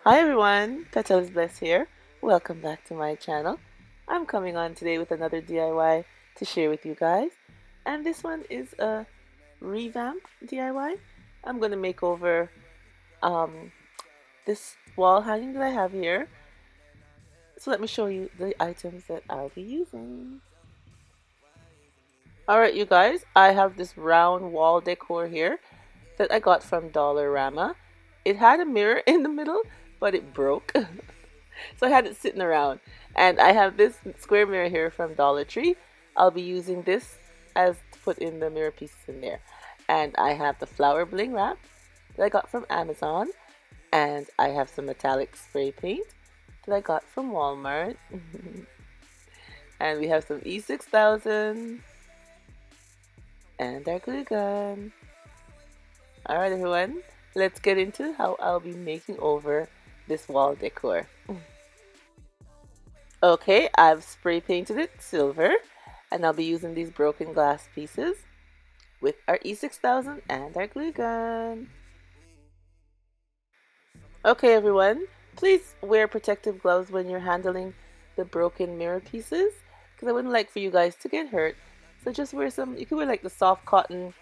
Hi everyone, Petalisbless here. Welcome back to my channel. I'm coming on today with another DIY to share with you guys. And this one is a revamp DIY. I'm going to make over this wall hanging that I have here. So let me show you the items that I'll be using. Alright you guys, I have this round wall decor here that I got from Dollarama. It had a mirror in the middle, but it broke. So I had it sitting around. And I have this square mirror here from Dollar Tree. I'll be using this as to put in the mirror pieces in there. And I have the flower bling wrap that I got from Amazon. And I have some metallic spray paint that I got from Walmart. And we have some E6000 and our glue gun. Alright everyone, let's get into how I'll be making over this wall decor. Okay, I've spray painted it silver, and I'll be using these broken glass pieces with our E6000 and our glue gun. Okay everyone, please wear protective gloves when you're handling the broken mirror pieces, because I wouldn't like for you guys to get hurt. So just wear some, you can wear like the soft cotton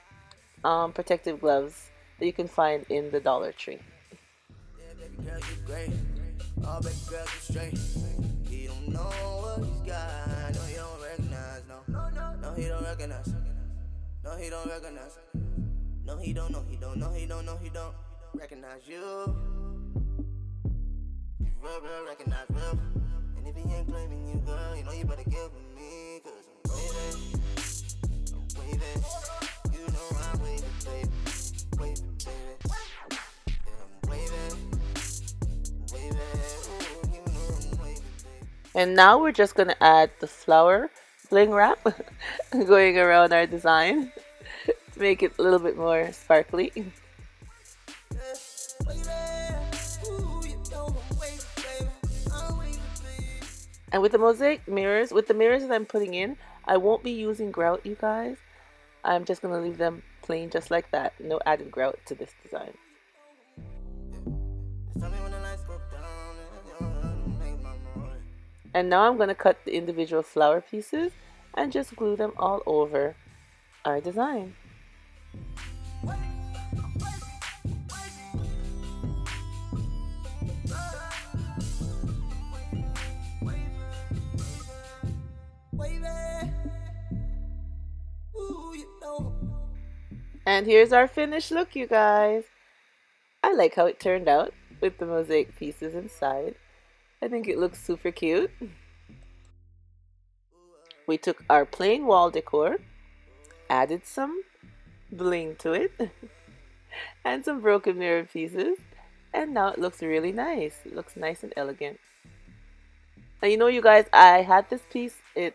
protective gloves that you can find in the Dollar Tree. Oh, baby girl, you straight. He don't know what he's got. No, he don't recognize. No, he don't recognize. No, he don't recognize. No, he don't recognize you. Real recognize real. And if he ain't claiming you, girl, you know you better get with me. Cause I'm waving. You know I'm waving, baby. Waving, baby. Yeah, I'm waving. And now we're just going to add the flower bling wrap going around our design to make it a little bit more sparkly. And with the mosaic mirrors, with the mirrors that I'm putting in, I won't be using grout, you guys. I'm just going to leave them plain just like that. No added grout to this design. And now I'm going to cut the individual flower pieces and just glue them all over our design. And here's our finished look, you guys. I like how it turned out with the mosaic pieces inside. I think it looks super cute. We took our plain wall decor, added some bling to it, and some broken mirror pieces, and now it looks really nice. It looks nice and elegant. And you know, you guys, I had this piece, I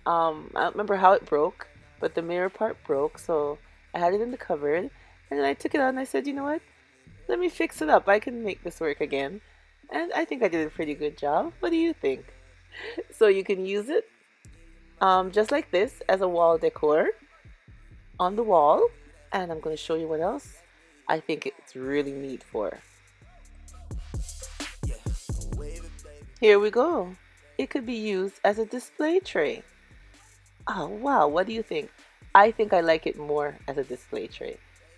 don't remember how it broke, but the mirror part broke, so I had it in the cupboard, and then I took it out and I said, you know what, let me fix it up. I can make this work again. And I think I did a pretty good job. What do you think? So you can use it just like this as a wall decor on the wall. And I'm going to show you what else I think it's really neat for. Here we go. It could be used as a display tray. Oh wow, what do you think? I think I like it more as a display tray.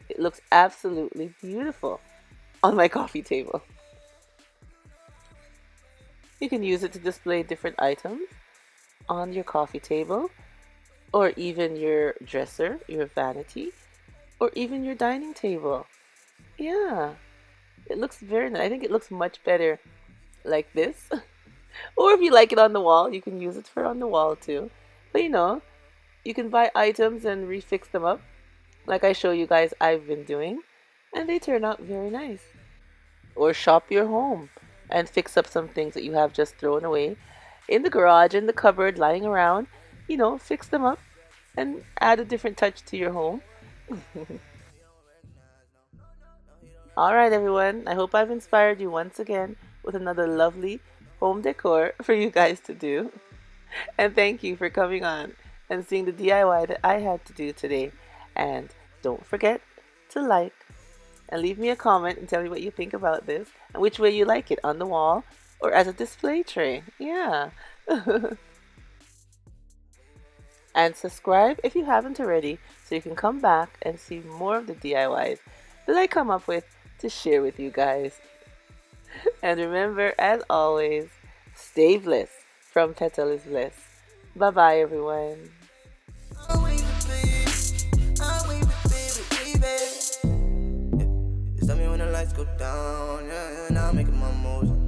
It looks absolutely beautiful on my coffee table. You can use it to display different items on your coffee table, or even your dresser, your vanity, or even your dining table. Yeah, it looks very nice. I think it looks much better like this. Or if you like it on the wall, you can use it for on the wall too. But you know, you can buy items and refix them up like I show you guys I've been doing, and they turn out very nice. Or shop your home and fix up some things that you have just thrown away in the garage, in the cupboard, lying around. You know, fix them up and add a different touch to your home. Alright everyone, I hope I've inspired you once again with another lovely home decor for you guys to do. And thank you for coming on and seeing the DIY that I had to do today. And don't forget to like and leave me a comment and tell me what you think about this and which way you like it, on the wall or as a display tray. Yeah. And subscribe if you haven't already so you can come back and see more of the DIYs that I come up with to share with you guys. And remember, as always, stay blessed from Petalisbless. Bye bye, everyone. Tell me when the lights go down, yeah, now I'm making my moves.